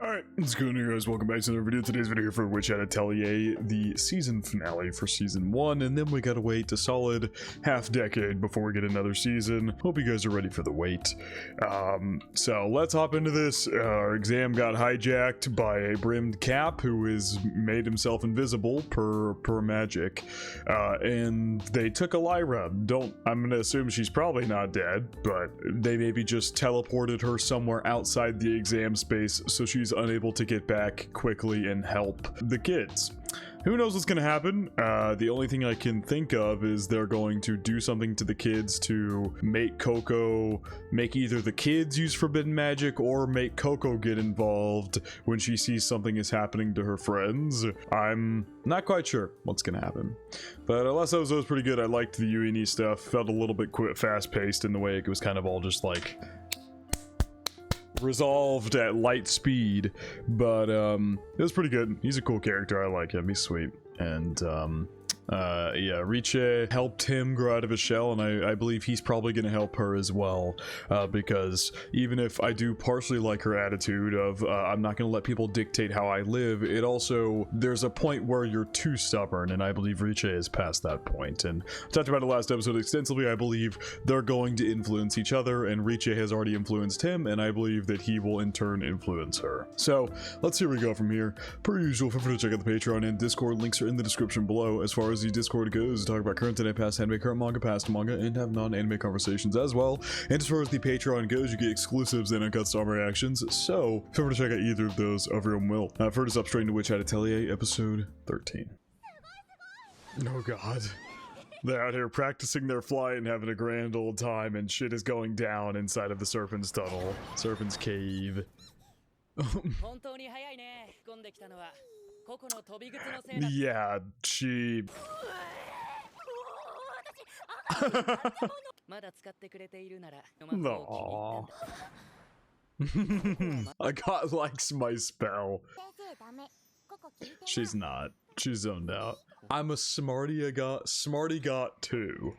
Alright, what's going on, guys? Welcome back to another video. Today's video for Witch at Atelier, the season finale for season 1, and then we gotta wait a solid half-decade before we get another season. Hope you guys are ready for the wait. So let's hop into this. Our exam got hijacked by a brimmed cap who has made himself invisible per magic, and they took Elira. I'm gonna assume she's probably not dead, but they maybe just teleported her somewhere outside the exam space so she's unable to get back quickly and help the kids. Who knows what's gonna happen? The only thing I can think of is they're going to do something to the kids to make Coco, make either the kids use forbidden magic or make Coco get involved when she sees something is happening to her friends. I'm not quite sure what's gonna happen. But last episode was pretty good. I liked the UNE stuff. Felt a little bit fast-paced in the way it was kind of all just like resolved at light speed, but it was pretty good. He's a cool character. I like him. He's sweet. And yeah, Riche helped him grow out of his shell, and I believe he's probably going to help her as well, because even if I do partially like her attitude of I'm not going to let people dictate how I live, it also, there's a point where you're too stubborn, and I believe Riche is past that point. And I talked about it last episode extensively. I believe they're going to influence each other, and Riche has already influenced him, and I believe that he will in turn influence her. So let's see where we go from here. Per usual, feel free to check out the Patreon and Discord. Links are in the description below. As far as the Discord goes, talk about current and past anime, current manga, past manga, and have non-anime conversations as well. And as far as the Patreon goes, you get exclusives and uncut star reactions, so feel free to check out either of those of your own will. First up, straight into Witch at Atelier, episode 13. Oh god. They're out here practicing their flight and having a grand old time, and shit is going down inside of the Serpent's Tunnel. Serpent's Cave. Yeah, she... No. I got likes my spell. She's not. She's zoned out. I'm a smarty got 2.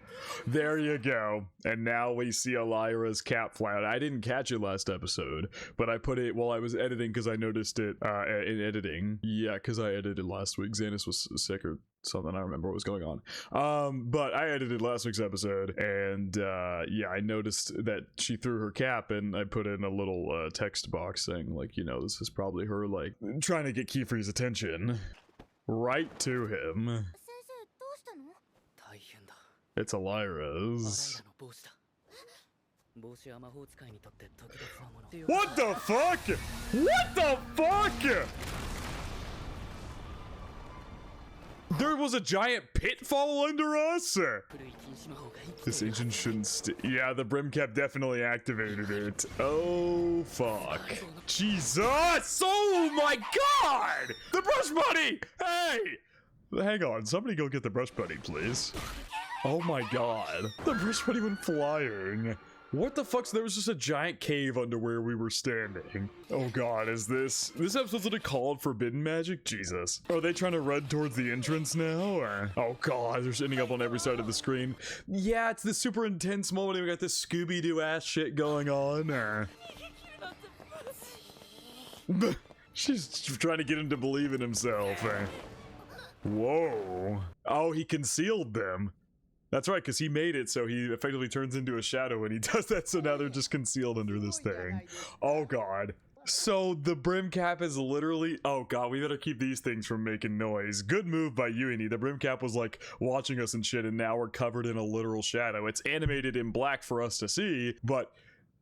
There you go. And now we see Elira's cap fly out. I didn't catch it last episode, but I put it while I was editing because I noticed it in editing. Yeah, because I edited last week. Xanis was sick or something. I don't remember what was going on. But I edited last week's episode, and yeah, I noticed that she threw her cap, and I put in a little text box saying, like, you know, this is probably her, like, trying to get Kiefer's attention. Right to him. It's Elira's. What the fuck? What the fuck? There was a giant pitfall under us? This engine shouldn't yeah, the brim cap definitely activated it. Oh, fuck. Jesus! Oh my god! The brush buddy! Hey! Hang on, somebody go get the brush buddy, please. Oh my god. The brush buddy went flying. What the fuck? There was just a giant cave under where we were standing. Oh god, is this episode's literally called Forbidden Magic? Jesus. Are they trying to run towards the entrance now? Or? Oh god, they're ending up on every side of the screen. Yeah, it's this super intense moment. We got this Scooby-Doo ass shit going on. Or... She's trying to get him to believe in himself. Whoa. Oh, he concealed them. That's right, because he made it so he effectively turns into a shadow when he does that, so now they're just concealed under this thing. Oh god. So the brim cap is literally... Oh god, we better keep these things from making noise. Good move by UNE. The brim cap was like watching us and shit, and now we're covered in a literal shadow. It's animated in black for us to see, but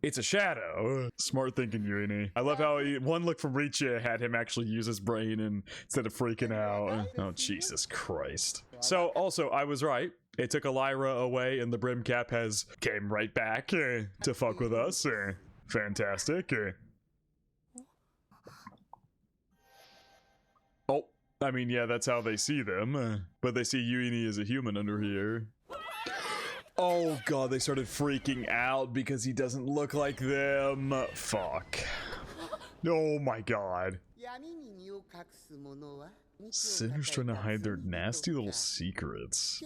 it's a shadow. Smart thinking, UNE. I love how one look from Riche had him actually use his brain and instead of freaking out. Oh, Jesus Christ. So, also, I was right. It took Elira away, and the brim cap came right back to fuck with us. Fantastic. Oh, I mean, yeah, that's how they see them. But they see UNE as a human under here. Oh god, they started freaking out because he doesn't look like them. Fuck. Oh my god. Sinners trying to hide their nasty little secrets.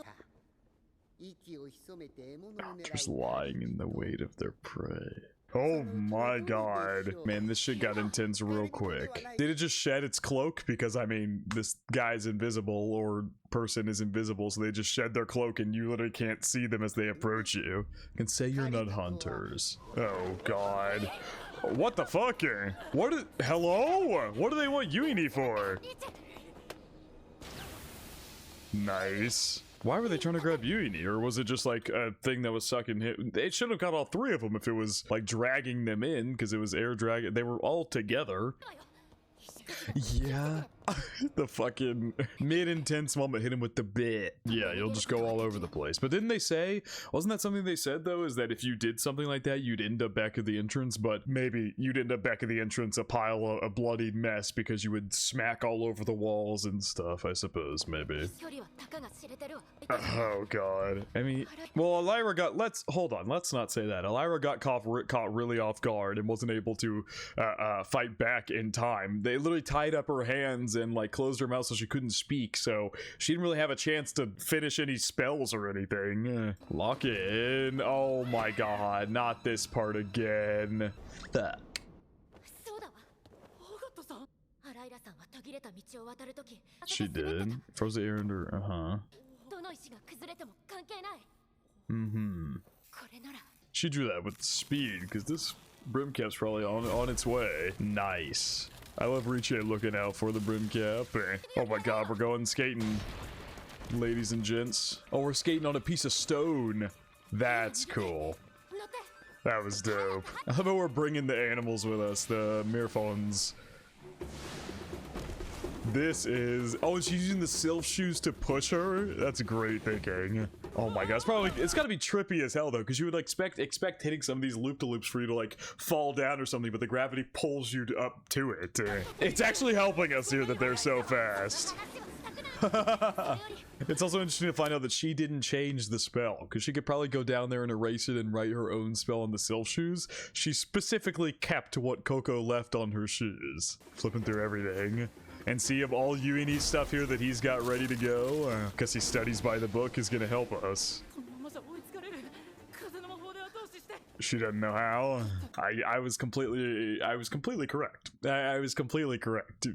Just lying in the weight of their prey. Oh my god. Man, this shit got intense real quick. Did it just shed its cloak? Because, I mean, this guy's invisible, or person is invisible, so they just shed their cloak and you literally can't see them as they approach you. Can say you're not hunters. Oh god. What the fuck? Hello? What do they want Yuini for? Nice. Why were they trying to grab Yuini? Or was it just like a thing that was sucking him? It should have got all three of them if it was like dragging them in, because it was air drag. They were all together. Yeah. The fucking mid-intense moment hit him with the bit. Yeah, you'll just go all over the place. But didn't they say, wasn't that something they said though, is that if you did something like that, you'd end up back at the entrance, but maybe you'd end up back at the entrance a pile of a bloodied mess because you would smack all over the walls and stuff, I suppose, maybe. Oh god. I mean, well, Elira got, let's not say that. Elira got caught really off guard and wasn't able to fight back in time. They literally tied up her hands and like closed her mouth so she couldn't speak, so she didn't really have a chance to finish any spells or anything. Lock in. Oh my god, not this part again. Fuck. She did. Froze the air under, She drew that with speed, because this brim cap's probably on its way. Nice. I love Riche looking out for the brim cap. Oh my god, we're going skating, ladies and gents. Oh, we're skating on a piece of stone. That's cool. That was dope. I love how we're bringing the animals with us, the Mirfons. This is... Oh, and she's using the sylph shoes to push her? That's great thinking. Oh my god, it's gotta be trippy as hell though, because you would expect hitting some of these loop-de-loops for you to like fall down or something, but the gravity pulls you up to it. It's actually helping us here that they're so fast. It's also interesting to find out that she didn't change the spell, because she could probably go down there and erase it and write her own spell on the sylph shoes. She specifically kept what Coco left on her shoes. Flipping through everything. And see if all Yuini's stuff here that he's got ready to go, because he studies by the book, is gonna help us. She doesn't know how. I was completely correct. I was completely correct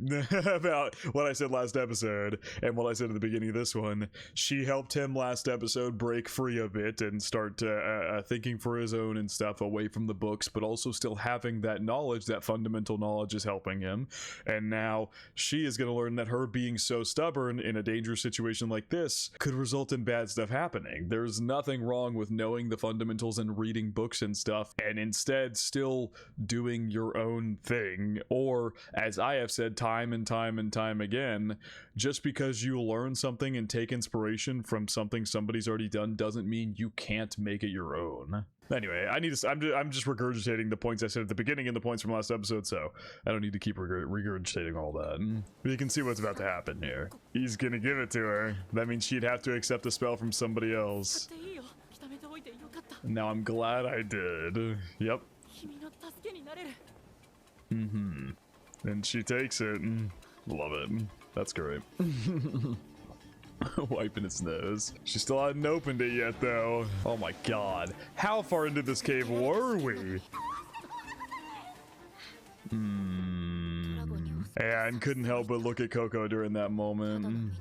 about what I said last episode and what I said at the beginning of this one. She helped him last episode break free a bit and start thinking for his own and stuff away from the books, but also still having that knowledge, that fundamental knowledge is helping him. And now she is going to learn that her being so stubborn in a dangerous situation like this could result in bad stuff happening. There's nothing wrong with knowing the fundamentals and reading books and stuff, and instead still doing your own thing. Or, as I have said time and time and time again, just because you learn something and take inspiration from something somebody's already done doesn't mean you can't make it your own. Anyway, I'm just regurgitating the points I said at the beginning and the points from last episode, so I don't need to keep regurgitating all that. But you can see what's about to happen here. He's gonna give it to her. That means she'd have to accept a spell from somebody else. Now I'm glad I did. Yep. And she takes it. Love it. That's great. Wiping its nose. She still hadn't opened it yet, though. Oh my god. How far into this cave were we? And couldn't help but look at Coco during that moment.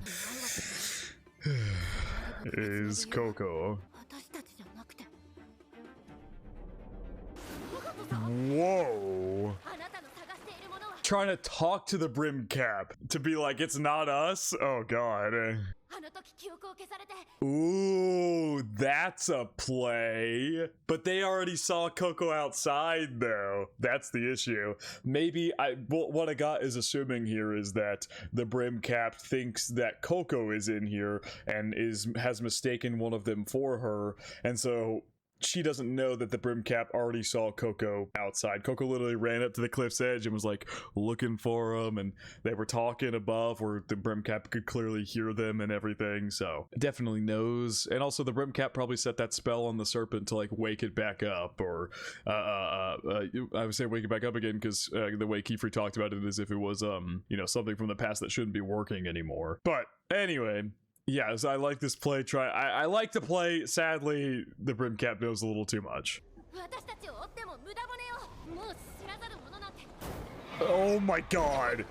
Is Coco. Whoa. Trying to talk to the brim cap to be like, it's not us? Oh god. Ooh, that's a play. But they already saw Coco outside though. That's the issue. Maybe what I got is assuming here is that the brim cap thinks that Coco is in here and has mistaken one of them for her, and so she doesn't know that the brim cap already saw Coco outside. Coco literally ran up to the cliff's edge and was like looking for him, and they were talking above where the brim cap could clearly hear them and everything, so definitely knows. And also the brim cap probably set that spell on the serpent to like wake it back up, or I would say wake it back up again, because the way Kiefer talked about it is if it was you know, something from the past that shouldn't be working anymore. But anyway, yes, I like this play. I like to play. Sadly, the brim cap knows a little too much. Oh my god.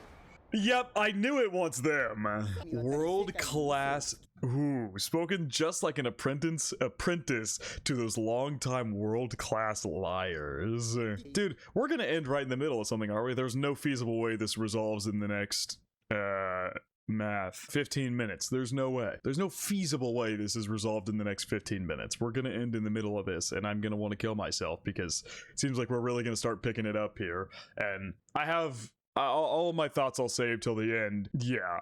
Yep, I knew it was them. World class. Ooh, spoken just like an apprentice to those longtime world class liars. Dude, we're gonna end right in the middle of something, aren't we? There's no feasible way this resolves in the next, math. 15 minutes. There's no way. There's no feasible way this is resolved in the next 15 minutes. We're gonna end in the middle of this, and I'm gonna want to kill myself because it seems like we're really gonna start picking it up here. And I have all of my thoughts I'll save till the end. Yeah,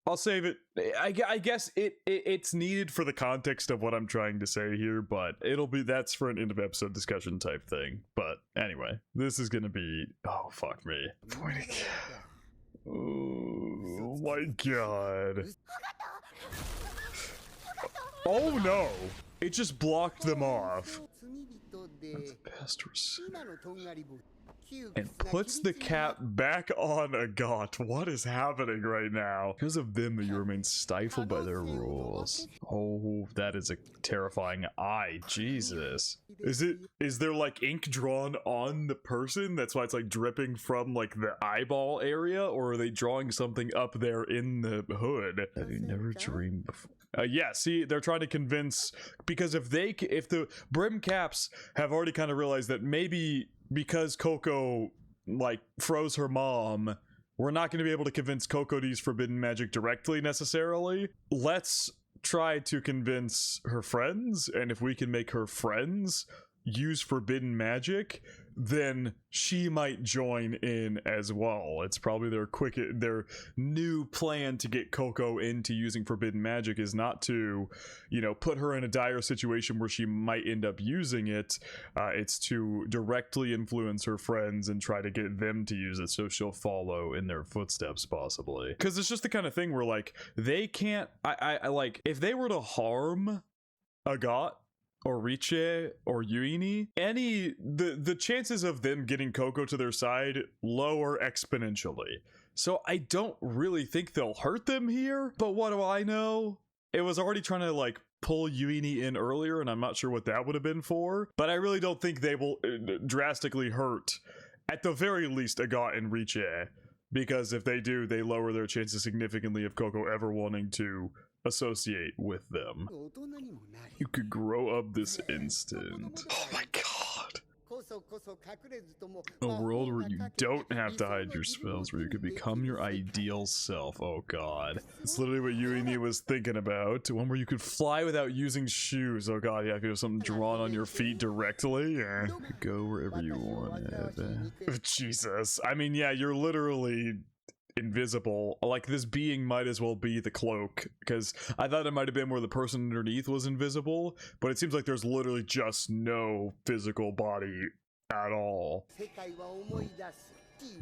I'll save it. I guess it's needed for the context of what I'm trying to say here, but that's for an end of episode discussion type thing. But anyway, this is gonna be, oh fuck me. Oh my god. Oh no! It just blocked them off. That's best and puts the cap back on Agat. What is happening right now? Because of them, you remain stifled by their rules. Oh, that is a terrifying eye. Jesus. Is there like ink drawn on the person? That's why it's like dripping from like the eyeball area? Or are they drawing something up there in the hood? Have you never dreamed before? Yeah, see, they're trying to convince, because if the brim caps have already kind of realized that maybe because Coco, like, froze her mom, we're not going to be able to convince Coco to use forbidden magic directly, necessarily. Let's try to convince her friends, and if we can make her friends use forbidden magic, then she might join in as well. It's probably their new plan to get Coco into using forbidden magic is not to, you know, put her in a dire situation where she might end up using it. It's to directly influence her friends and try to get them to use it so she'll follow in their footsteps, possibly. Because it's just the kind of thing where, like, they can't, I like, if they were to harm Agat or Riche or Yuini, the chances of them getting Coco to their side lower exponentially. So I don't really think they'll hurt them here, but what do I know? It was already trying to like pull Yuini in earlier, and I'm not sure what that would have been for, but I really don't think they will drastically hurt, at the very least, Agat and Riche, because if they do, they lower their chances significantly of Coco ever wanting to associate with them. You could grow up this instant. Oh my god. A world where you don't have to hide your spells, where you could become your ideal self. Oh god. It's literally what Yuini was thinking about. One where you could fly without using shoes. Oh god, yeah, if you have something drawn on your feet directly. Yeah. You could go wherever you wanted. Jesus. I mean, yeah, you're literally invisible. Like, this being might as well be the cloak, because I thought it might have been where the person underneath was invisible, but it seems like there's literally just no physical body at all.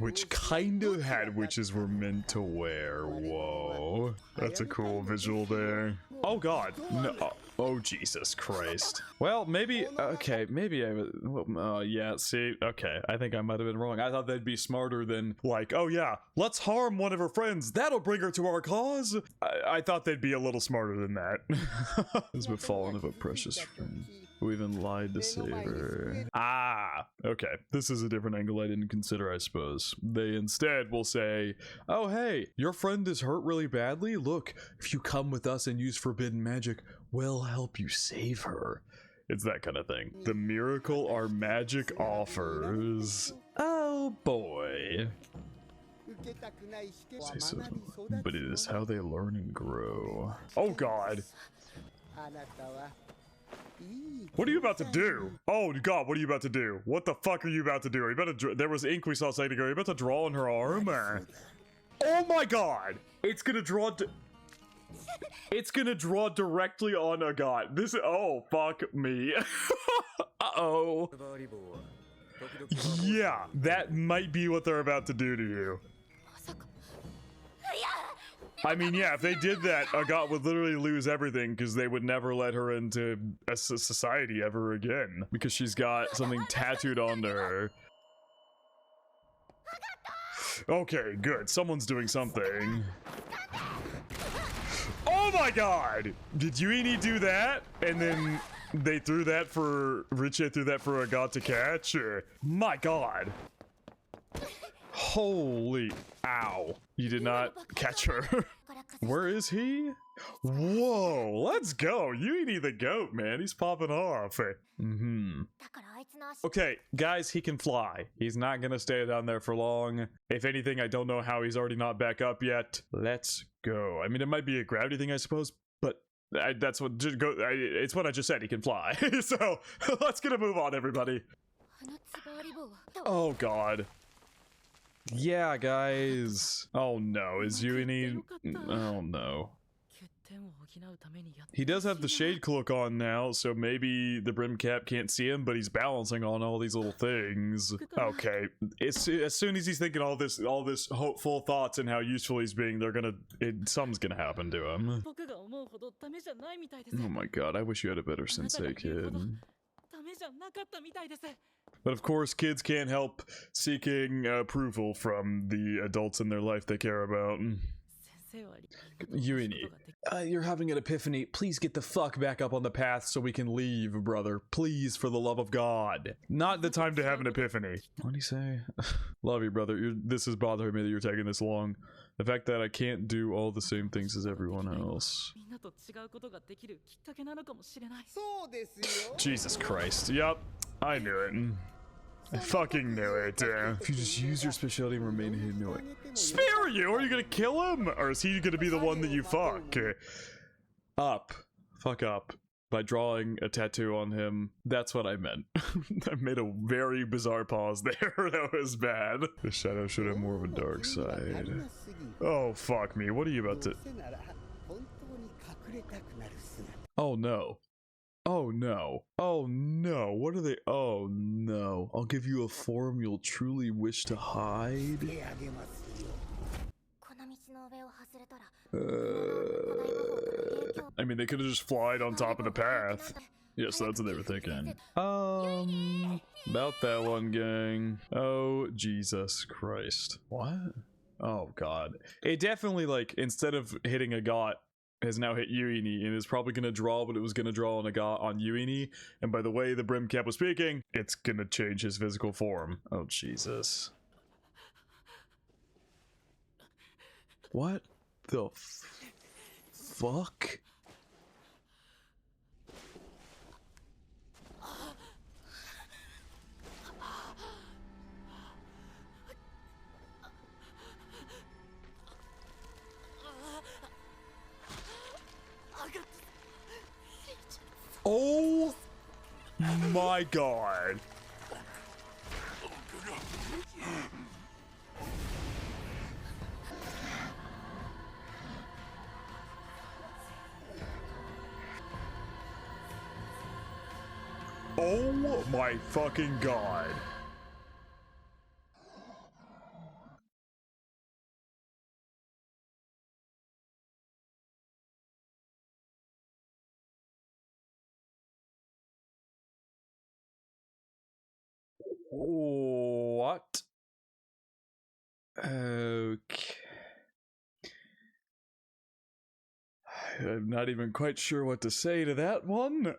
Which kind of had witches were meant to wear. Whoa. That's a cool visual there. Oh god. No. Oh, Jesus Christ. Well, maybe, okay, maybe I was, yeah, see, okay, I think I might have been wrong. I thought they'd be smarter than, like, oh yeah, let's harm one of her friends, that'll bring her to our cause. I thought they'd be a little smarter than that. Has befallen of a precious friend who even lied to save her. Ah, okay, this is a different angle I didn't consider, I suppose. They instead will say, oh hey, your friend is hurt really badly? Look, if you come with us and use forbidden magic, we'll help you save her. It's that kind of thing. The miracle our magic offers. Oh boy. Say so, but it is how they learn and grow. Oh god. What are you about to do? Oh god, what are you about to do? What the fuck are you about to do? Are you about to there was ink we saw a second ago. Are you about to draw on her arm? Oh my god! It's gonna draw it's gonna draw directly on Agat. This is, oh fuck me. Uh-oh. Yeah, that might be what they're about to do to you. I mean, yeah, if they did that, Agat would literally lose everything because they would never let her into a society ever again because she's got something tattooed onto her. Okay, good. Someone's doing something. Oh my god! Did Yuini do that? And then They threw that for... Richie threw that for a god to catch? My god. Holy... Ow. You did not catch her. Where is he? Whoa, let's go. Yuini the goat, man. He's popping off. Okay, guys, he can fly. He's not gonna stay down there for long. If anything, I don't know how he's already not back up yet. Let's go. I mean, it might be a gravity thing, I suppose, but that's what... it's what I just said. He can fly. So, let's get a move on, everybody. Oh, God. Yeah, guys. Oh no, is Yuini... Oh no. He does have the shade cloak on now, so maybe the brim cap can't see him, but he's balancing on all these little things. Okay, as soon as he's thinking all this hopeful thoughts and how useful he's being, something's gonna happen to him. Oh my god, I wish you had a better sensei, kid. But of course, kids can't help seeking approval from the adults in their life they care about. Yuini, you're having an epiphany. Please get the fuck back up on the path so we can leave, brother. Please, for the love of God. Not the time to have an epiphany. What do you say? Love you, brother. This is bothering me that you're taking this long. The fact that I can't do all the same things as everyone else. Jesus Christ. Yup. I knew it. I fucking knew it. If you just use your specialty and remain hidden, spare you? Are you gonna kill him? Or is he gonna be the one that you fuck? Fuck up. By drawing a tattoo on him. That's what I meant. I made a very bizarre pause there. That was bad. The shadow should have more of a dark side. Oh, fuck me. What are you about to... Oh, no. Oh no. Oh no. What are they? Oh no. I'll give you a form you'll truly wish to hide. I mean, they could have just flied on top of the path. Yes, that's what they were thinking. About that one, gang. Oh, Jesus Christ. What? Oh, God. It definitely, like, instead of hitting a got, has now hit Yuini and is probably going to draw what it was going to draw on a got on Yuini. And by the way the brim cap was speaking, it's going to change his physical form. Oh, Jesus. What the fuck? Oh my god. Oh my fucking god. What? Okay. I'm not even quite sure what to say to that one.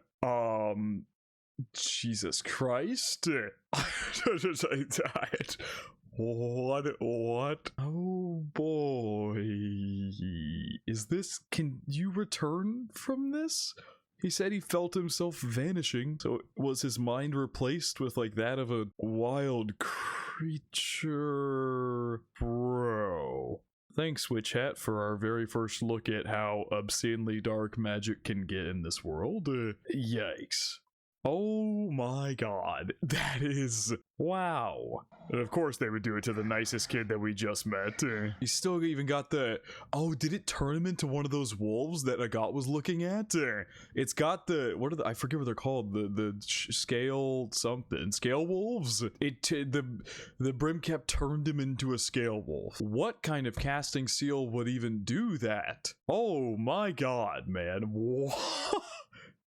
Jesus Christ. I died. What? Oh boy. Is this... Can you return from this? He said he felt himself vanishing, so was his mind replaced with like that of a wild creature? Bro. Thanks, Witch Hat, for our very first look at how obscenely dark magic can get in this world. Yikes. Oh my god. That is... Wow. And of course they would do it to the nicest kid that we just met. He still even got the... Oh, did it turn him into one of those wolves that Agat was looking at? It's got the... What are the... I forget what they're called. The scale something. Scale wolves? The brim cap turned him into a scale wolf. What kind of casting seal would even do that? Oh my god, man. What?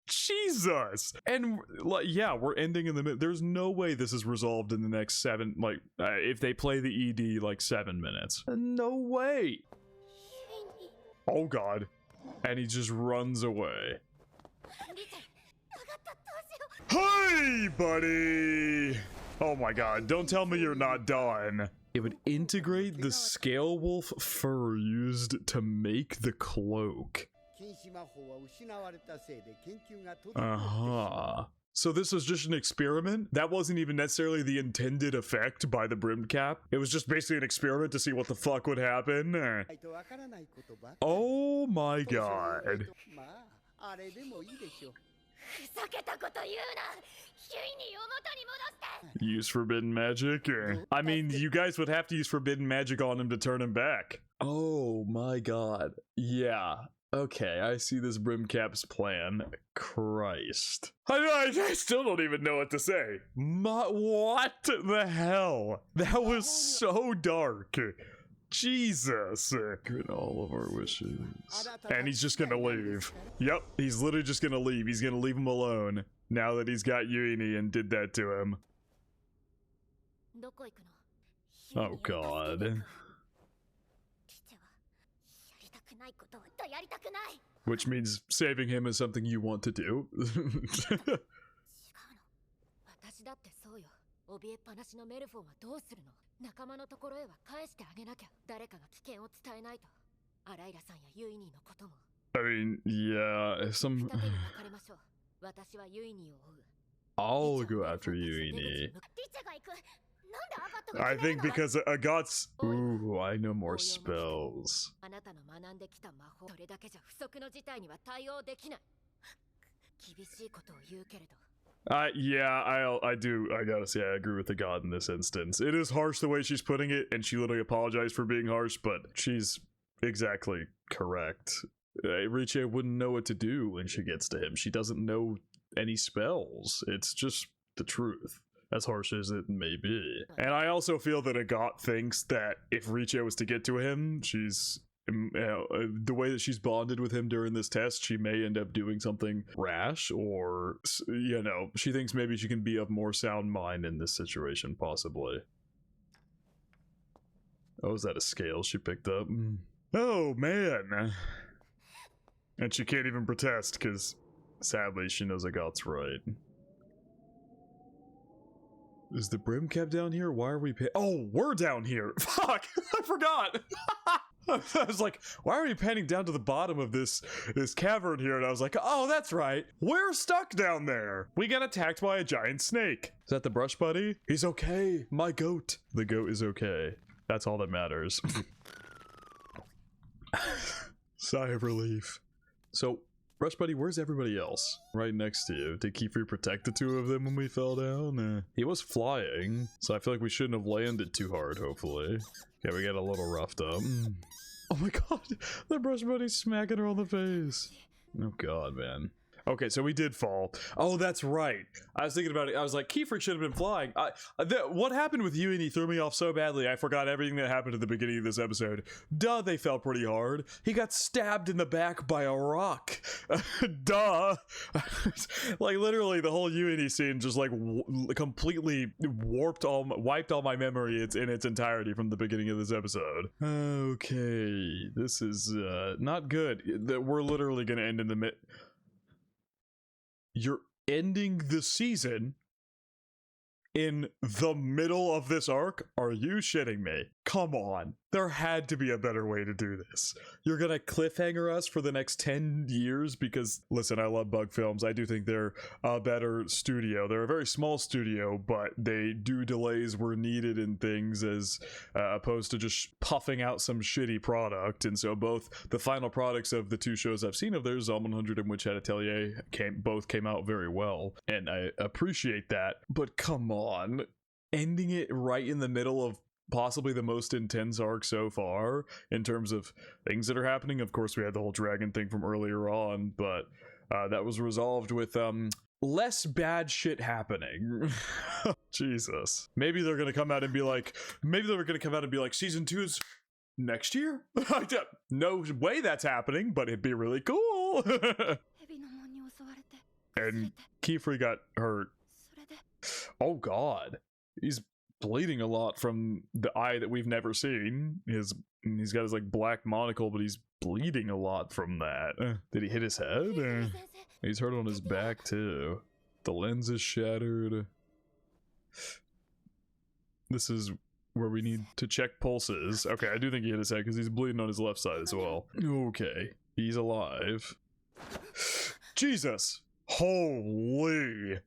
Jesus! And, like, yeah, we're ending in the mid. There's no way this is resolved in the next 7, like, if they play the ED, like, 7 minutes. No way! Oh god. And he just runs away. Hey, buddy! Oh my god, don't tell me you're not done. It would integrate the scale wolf fur used to make the cloak. Uh-huh. So this was just an experiment? That wasn't even necessarily the intended effect by the brim cap? It was just basically an experiment to see what the fuck would happen? Oh my god. Use forbidden magic? I mean, you guys would have to use forbidden magic on him to turn him back. Oh my god. Yeah. Okay, I see this Brimcap's plan. Christ. I still don't even know what to say. What the hell? That was so dark. Jesus. Grant all of our wishes. And he's just gonna leave. Yep, he's literally just gonna leave. He's gonna leave him alone now that he's got Yuini and did that to him. Oh god. Which means saving him is something you want to do. I mean, yeah, I'll go after Yuini. I think because Agat's... Ooh, I know more spells. Yeah, I gotta say, I agree with the god in this instance. It is harsh the way she's putting it, and she literally apologized for being harsh, but she's exactly correct. Riche wouldn't know what to do when she gets to him. She doesn't know any spells. It's just the truth, as harsh as it may be. And I also feel that Agat thinks that if Riche was to get to him, she's... the way that she's bonded with him during this test, she may end up doing something rash, or, you know, she thinks maybe she can be of more sound mind in this situation, possibly. Oh, is that a scale she picked up? Oh, man. And she can't even protest, because, sadly, she knows Agat's right. Is the brim cap down here? Why are we Oh, we're down here! Fuck! I forgot! I was like, why are we panning down to the bottom of this cavern here? And I was like, oh, that's right. We're stuck down there. We got attacked by a giant snake. Is that the brush buddy? He's okay. My goat. The goat is okay. That's all that matters. Sigh of relief. So, brush buddy, where's everybody else? Right next to you. Did Kiefer protect the two of them when we fell down? He was flying, so I feel like we shouldn't have landed too hard, hopefully. Okay, we got a little roughed up. Oh my god, the brush buddy's smacking her on the face. Oh god, man. Okay, so we did fall. Oh, that's right. I was thinking about it. I was like, Kiefer should have been flying. What happened with you and he threw me off so badly, I forgot everything that happened at the beginning of this episode. Duh, they fell pretty hard. He got stabbed in the back by a rock. Duh. Like, literally, the whole Yuini scene just, like, completely wiped all my memory in its entirety from the beginning of this episode. Okay, this is, not good. We're literally gonna end in the You're ending the season in the middle of this arc? Are you shitting me? Come on. There had to be a better way to do this. You're gonna cliffhanger us for the next 10 years because, listen, I love Bug Films. I do think they're a better studio. They're a very small studio, but they do delays where needed in things as opposed to just puffing out some shitty product. And so both the final products of the two shows I've seen of theirs, Zom 100 and Witch Hat Atelier, both came out very well. And I appreciate that. But come on. Ending it right in the middle of possibly the most intense arc so far in terms of things that are happening. Of course, we had the whole dragon thing from earlier on, but that was resolved with less bad shit happening. Jesus. Maybe they're gonna come out and be like, season 2's next year? No way that's happening, but it'd be really cool. And Kiefer got hurt. Oh god. He's bleeding a lot from the eye that we've never seen. He's got his like black monocle, but he's bleeding a lot from that. Did he hit his head? He's hurt on his back too. The lens is shattered. This is where we need to check pulses. Okay, I do think he hit his head because he's bleeding on his left side as well. Okay, he's alive. Jesus! Holy!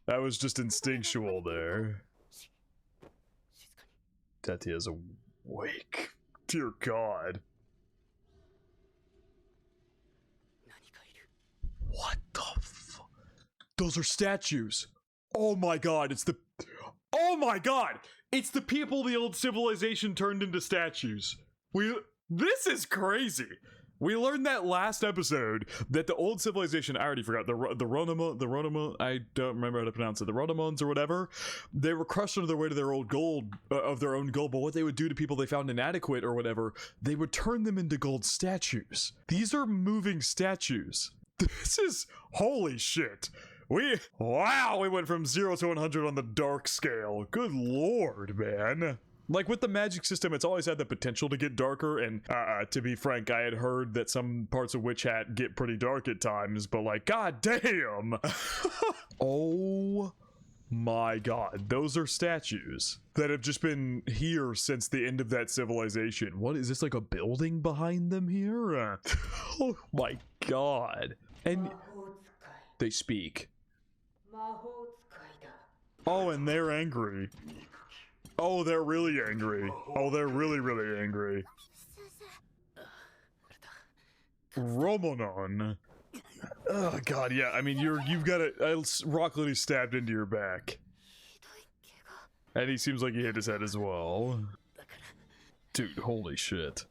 That was just instinctual there. Atelier is awake. Dear God. What the fuck? Those are statues. Oh my God, it's the... Oh my God! It's the people the old civilization turned into statues. This is crazy. We learned that last episode that the old civilization, I already forgot, the Ronama, I don't remember how to pronounce it, the Ronamons or whatever, they were crushed under their weight of their old gold, of their own gold, but what they would do to people they found inadequate or whatever, they would turn them into gold statues. These are moving statues. This is, holy shit. Wow, we went from 0 to 100 on the dark scale. Good lord, man. Like, with the magic system, it's always had the potential to get darker, and, to be frank, I had heard that some parts of Witch Hat get pretty dark at times, but like, god damn! Oh my god, those are statues that have just been here since the end of that civilization. What, is this like a building behind them here? Oh my god. And they speak. Oh, and they're angry. Oh, they're really angry. Oh, they're really, really angry. Romonon. Oh god, yeah. I mean, you've got a rock lily stabbed into your back, and he seems like he hit his head as well. Dude, holy shit.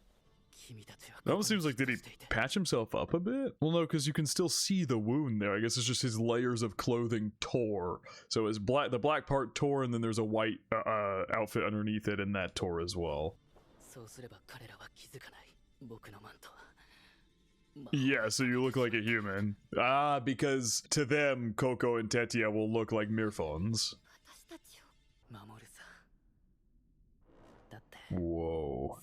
It almost seems like, did he patch himself up a bit? Well, no, because you can still see the wound there. I guess it's just his layers of clothing tore. So his the black part tore, and then there's a white outfit underneath it, and that tore as well. Yeah, so you look like a human. Ah, because to them, Coco and Tetia will look like Mirfons. Whoa.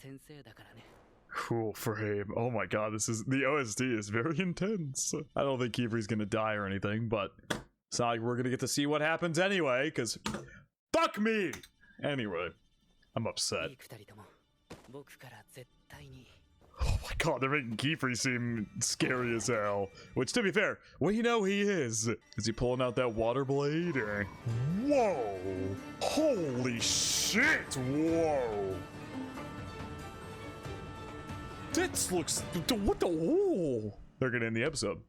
Cool frame. Oh my god, this is... The OST is very intense. I don't think Kivri's gonna die or anything, but it's not like we're gonna get to see what happens anyway, because... Fuck me! Anyway, I'm upset. Oh my god, they're making Kiefer seem scary as hell. Which, to be fair, we know he is. Is he pulling out that water blade? Or... Whoa! Holy shit! Whoa! This looks... What the... Whoa! They're gonna end the episode.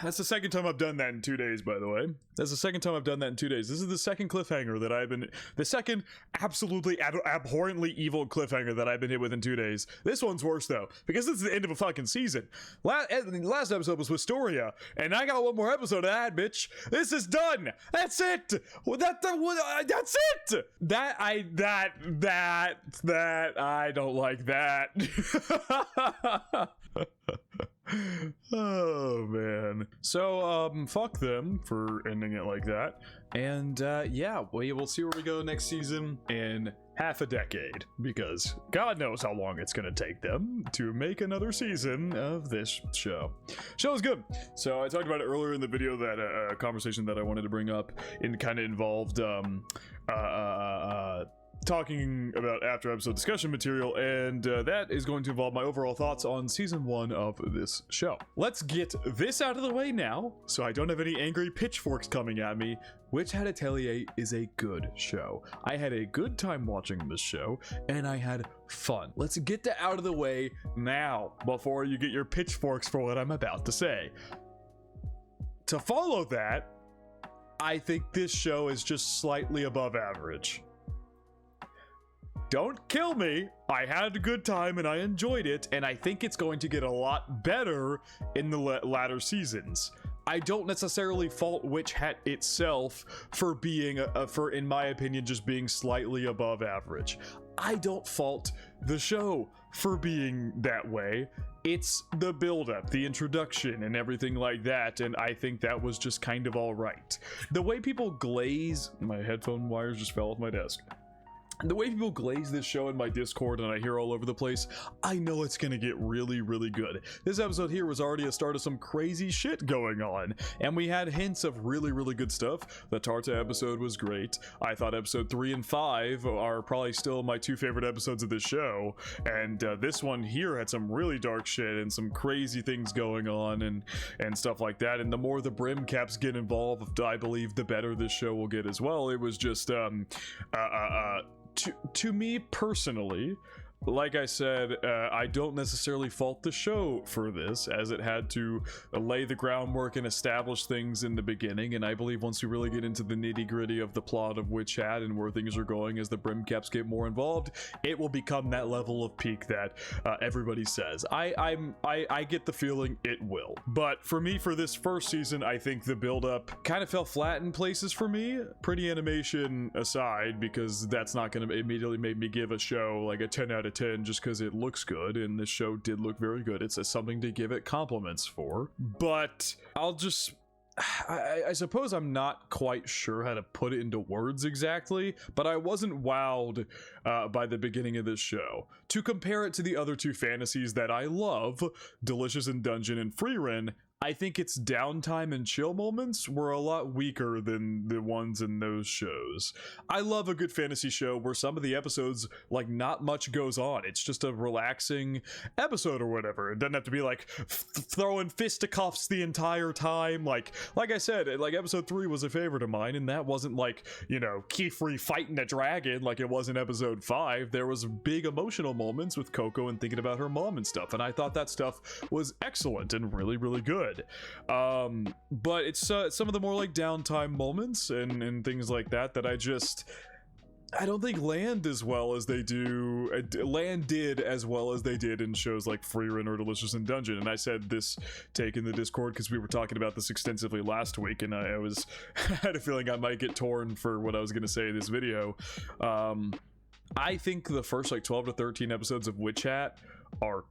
That's the second time I've done that in 2 days, by the way. That's the second time I've done that in 2 days. This is the second cliffhanger that I've been... The second absolutely abhorrently evil cliffhanger that I've been hit with in 2 days. This one's worse, though, because this is the end of a fucking season. Last episode was Wistoria, and I got one more episode of that, bitch. This is done! That's it! That's it! I don't like that. Oh man. So fuck them for ending it like that, and yeah, we will see where we go next season in half a decade, because god knows how long it's gonna take them to make another season of this show. Show is good. So I talked about it earlier in the video, that a conversation that I wanted to bring up, and kind of involved talking about after episode discussion material, and that is going to involve my overall thoughts on season 1 of this show. Let's get this out of the way now, so I don't have any angry pitchforks coming at me. Witch Hat Atelier is a good show. I had a good time watching this show, and I had fun. Let's get that out of the way now, before you get your pitchforks for what I'm about to say. To follow that, I think this show is just slightly above average. Don't kill me. I had a good time and I enjoyed it, and I think it's going to get a lot better in the latter seasons. I don't necessarily fault Witch Hat itself for being, in my opinion, just being slightly above average. I don't fault the show for being that way. It's the build-up, the introduction, and everything like that, and I think that was just kind of all right. The way people glaze... My headphone wires just fell off my desk. the way people glaze this show in my Discord and I hear all over the place, I know it's gonna get really, really good. This episode here was already a start of some crazy shit going on, and we had hints of really, really good stuff. The Tarta episode was great. I thought episode 3 and 5 are probably still my 2 favorite episodes of this show, and this one here had some really dark shit and some crazy things going on and stuff like that, and the more the brim caps get involved, I believe the better this show will get as well. It was just to me personally, like I said, I don't necessarily fault the show for this, as it had to lay the groundwork and establish things in the beginning, and I believe once we really get into the nitty-gritty of the plot of Witch Hat and where things are going as the brim caps get more involved, it will become that level of peak that everybody says. I get the feeling it will. But for me, for this first season, I think the build-up kind of fell flat in places for me, pretty animation aside, because that's not going to immediately make me give a show like a 10 out of 10 just because it looks good, and this show did look very good. It's something to give it compliments for, but I suppose I'm not quite sure how to put it into words exactly, but I wasn't wowed by the beginning of this show. To compare it to the other 2 fantasies that I love, Delicious in Dungeon and Freerin, I think its downtime and chill moments were a lot weaker than the ones in those shows. I love a good fantasy show where some of the episodes, like, not much goes on. It's just a relaxing episode or whatever. It doesn't have to be like throwing fisticuffs the entire time. Like I said, like episode 3 was a favorite of mine, and that wasn't like, you know, Keyfree fighting a dragon like it was in episode 5. There was big emotional moments with Coco and thinking about her mom and stuff, and I thought that stuff was excellent and really, really good. But it's some of the more like downtime moments and things like that I don't think land as well as they do. Land did as well as they did in shows like Freerin or Delicious in Dungeon, and I said this take in the Discord because we were talking about this extensively last week, and I had a feeling I might get torn for what I was going to say in this video. I think the first like 12 to 13 episodes of Witch Hat are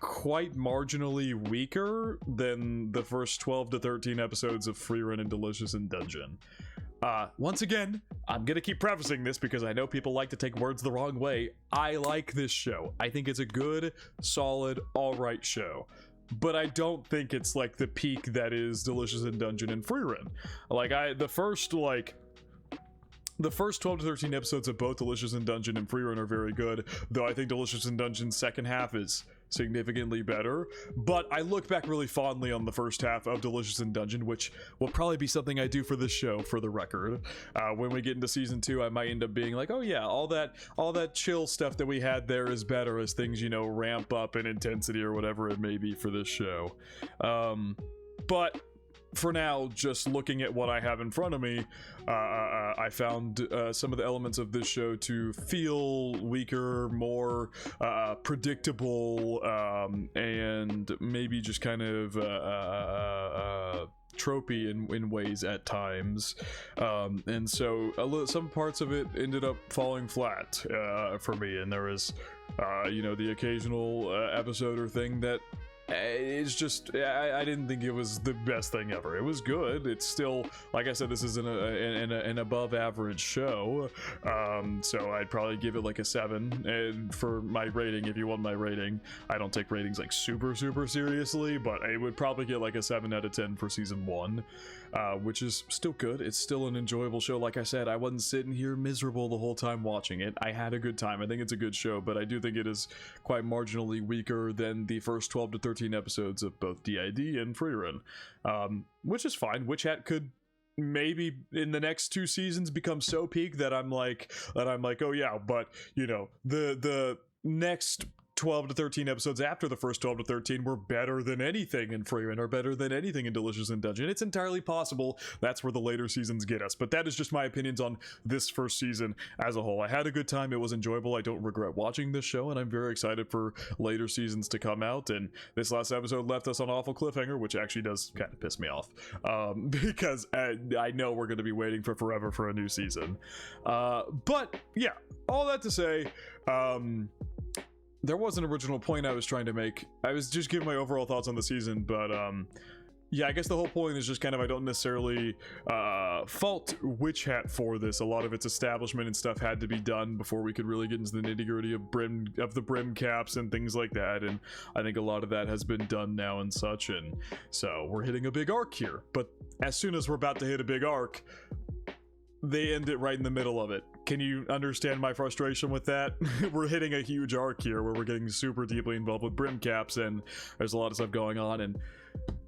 quite marginally weaker than the first 12 to 13 episodes of Freerin and Delicious in Dungeon. Once again, I'm gonna keep prefacing this because I know people like to take words the wrong way. I like this show. I think it's a good, solid, alright show. But I don't think it's like the peak that is Delicious in Dungeon and Freerin. Like, the first 12 to 13 episodes of both Delicious in Dungeon and Freerin are very good, though I think Delicious in Dungeon's second half is significantly better. But I look back really fondly on the first half of Delicious in Dungeon, which will probably be something I do for this show, for the record. When we get into season 2, I might end up being like, oh yeah, all that chill stuff that we had there is better as things, you know, ramp up in intensity or whatever it may be for this show. But for now, just looking at what I have in front of me, I found some of the elements of this show to feel weaker, more predictable, and maybe just kind of tropey in ways at times, and so some parts of it ended up falling flat for me, and there was you know, the occasional episode or thing that it's just, I didn't think it was the best thing ever. It was good. It's still, like I said, this is an above average show, so I'd probably give it like a 7. And for my rating, if you want my rating, I don't take ratings like super seriously, but I would probably get like a 7 out of 10 for season 1, which is still good. It's still an enjoyable show. Like I said, I wasn't sitting here miserable the whole time watching it. I had a good time. I think it's a good show, but I do think it is quite marginally weaker than the first 12 to 13 episodes of both DID and Freerin, which is fine. Witch Hat could maybe in the next 2 seasons become so peak that I'm like, oh yeah, but you know, the next 12 to 13 episodes after the first 12 to 13 were better than anything in Freerin or better than anything in Delicious in Dungeon. It's entirely possible that's where the later seasons get us, but that is just my opinions on this first season as a whole. I had a good time. It was enjoyable. I don't regret watching this show, and I'm very excited for later seasons to come out, and this last episode left us on an awful cliffhanger, which actually does kind of piss me off, because I know we're going to be waiting for forever for a new season. But yeah, all that to say, there was an original point I was trying to make. I was just giving my overall thoughts on the season, but yeah, I guess the whole point is just kind of I don't necessarily fault Witch Hat for this. A lot of its establishment and stuff had to be done before we could really get into the nitty-gritty of the brim caps and things like that, and I think a lot of that has been done now and such, and so we're hitting a big arc here. But as soon as we're about to hit a big arc, they end it right in the middle of it. Can you understand my frustration with that? We're hitting a huge arc here where we're getting super deeply involved with brim caps, and there's a lot of stuff going on, and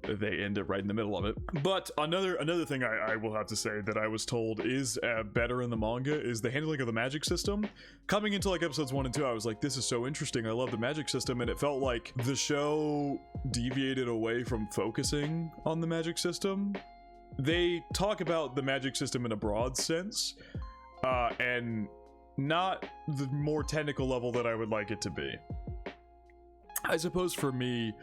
they end it right in the middle of it. But another thing I will have to say that I was told is better in the manga is the handling of the magic system. Coming into like episodes 1 and 2, I was like, this is so interesting, I love the magic system, and it felt like the show deviated away from focusing on the magic system. They talk about the magic system in a broad sense, and not the more technical level that I would like it to be. I suppose for me,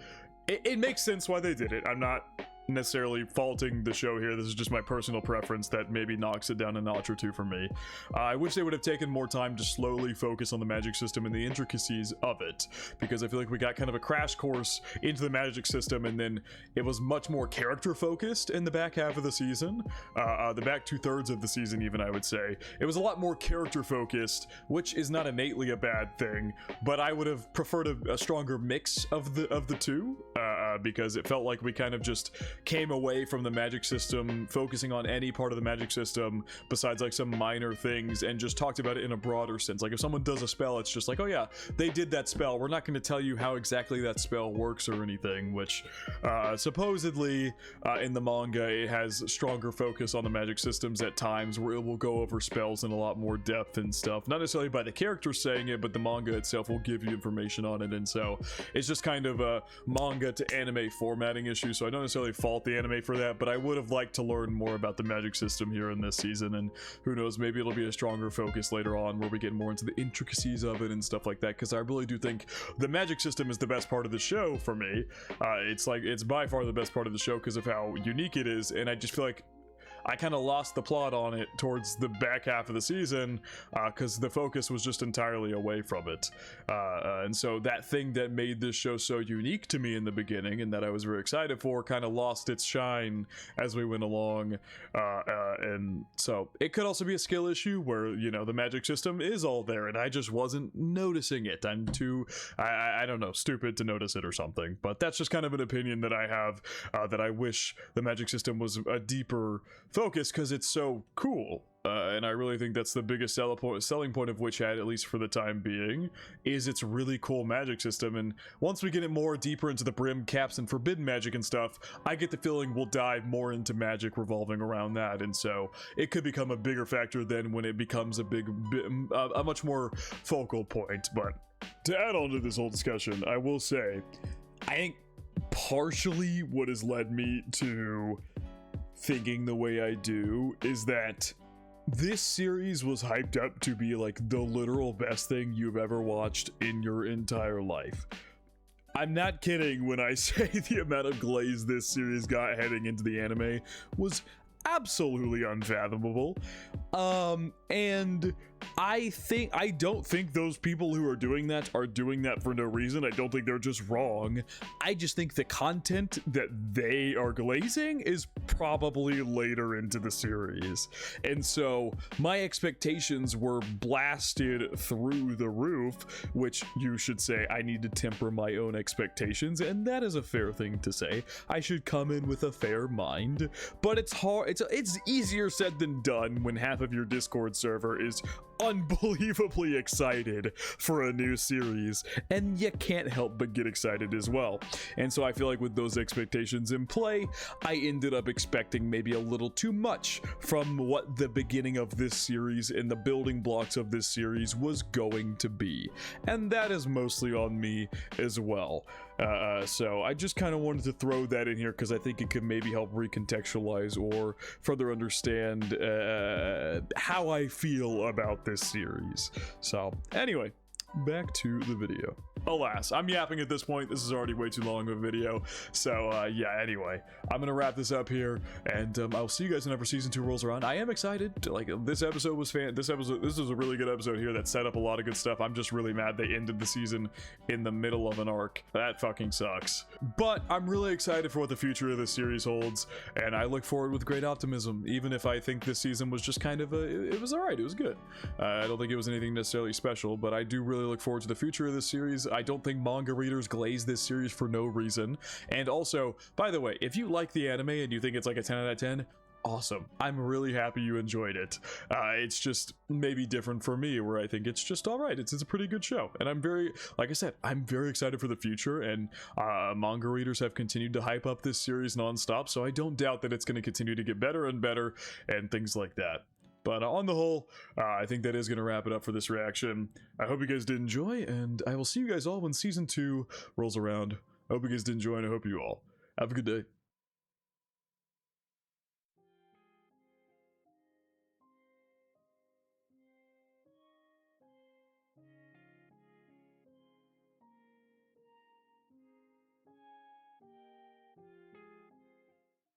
it makes sense why they did it. I'm not necessarily faulting the show here. This is just my personal preference that maybe knocks it down a notch or two for me. I wish they would have taken more time to slowly focus on the magic system and the intricacies of it, because I feel like we got kind of a crash course into the magic system, and then it was much more character focused in the back half of the season. The back 2/3 of the season, even, I would say. It was a lot more character focused, which is not innately a bad thing, but I would have preferred a stronger mix of the two, because it felt like we kind of just came away from the magic system, focusing on any part of the magic system besides like some minor things, and just talked about it in a broader sense. Like if someone does a spell, it's just like, oh yeah, they did that spell. We're not going to tell you how exactly that spell works or anything, which supposedly in the manga it has stronger focus on the magic systems at times, where it will go over spells in a lot more depth and stuff. Not necessarily by the characters saying it, but the manga itself will give you information on it, and so it's just kind of a manga to anime formatting issue, so I don't necessarily fault the anime for that, but I would have liked to learn more about the magic system here in this season, and who knows, maybe it'll be a stronger focus later on where we get more into the intricacies of it and stuff like that, because I really do think the magic system is the best part of the show for me. It's by far the best part of the show because of how unique it is, and I just feel like I kind of lost the plot on it towards the back half of the season, because the focus was just entirely away from it. And so that thing that made this show so unique to me in the beginning and that I was very excited for kind of lost its shine as we went along. And so it could also be a skill issue where, you know, the magic system is all there and I just wasn't noticing it. I'm too, I don't know, stupid to notice it or something. But that's just kind of an opinion that I have, that I wish the magic system was a deeper focus because it's so cool. And I really think that's the biggest selling point of Witch Hat, at least for the time being, is its really cool magic system. And once we get it more deeper into the brim caps and forbidden magic and stuff, I get the feeling we'll dive more into magic revolving around that. And so it could become a bigger factor then when it becomes a much more focal point. But to add on to this whole discussion, I will say, I think partially what has led me to thinking the way I do is that this series was hyped up to be like the literal best thing you've ever watched in your entire life. I'm not kidding when I say the amount of glaze this series got heading into the anime was absolutely unfathomable. And I don't think those people who are doing that for no reason. I don't think they're just wrong. I just think the content that they are glazing is probably later into the series. And so my expectations were blasted through the roof, which you should say I need to temper my own expectations, and that is a fair thing to say. I should come in with a fair mind, but it's hard. It's easier said than done when half of your Discord server is unbelievably excited for a new series, and you can't help but get excited as well. And so I feel like with those expectations in play, I ended up expecting maybe a little too much from what the beginning of this series and the building blocks of this series was going to be, and that is mostly on me as well. So I just kind of wanted to throw that in here because I think it could maybe help recontextualize or further understand how I feel about this series. So anyway, back to the video. Alas, I'm yapping at this point. This is already way too long of a video. So, yeah, anyway, I'm gonna wrap this up here, and I'll see you guys whenever season 2 rolls around. I am excited. Like, this episode was this was a really good episode here that set up a lot of good stuff. I'm just really mad they ended the season in the middle of an arc. That fucking sucks. But I'm really excited for what the future of this series holds, and I look forward with great optimism, even if I think this season was just kind of it was alright, it was good. I don't think it was anything necessarily special, but I do really look forward to the future of this series. I don't think manga readers glaze this series for no reason. And also, by the way, if you like the anime and you think it's like a 10 out of 10, awesome. I'm really happy you enjoyed it. It's just maybe different for me, where I think it's just all right. It's a pretty good show, and I'm very, like I said, I'm very excited for the future. And manga readers have continued to hype up this series nonstop, so I don't doubt that it's going to continue to get better and better and things like that. But on the whole, I think that is going to wrap it up for this reaction. I hope you guys did enjoy, and I will see you guys all when season 2 rolls around. I hope you guys did enjoy, and I hope you all have a good day.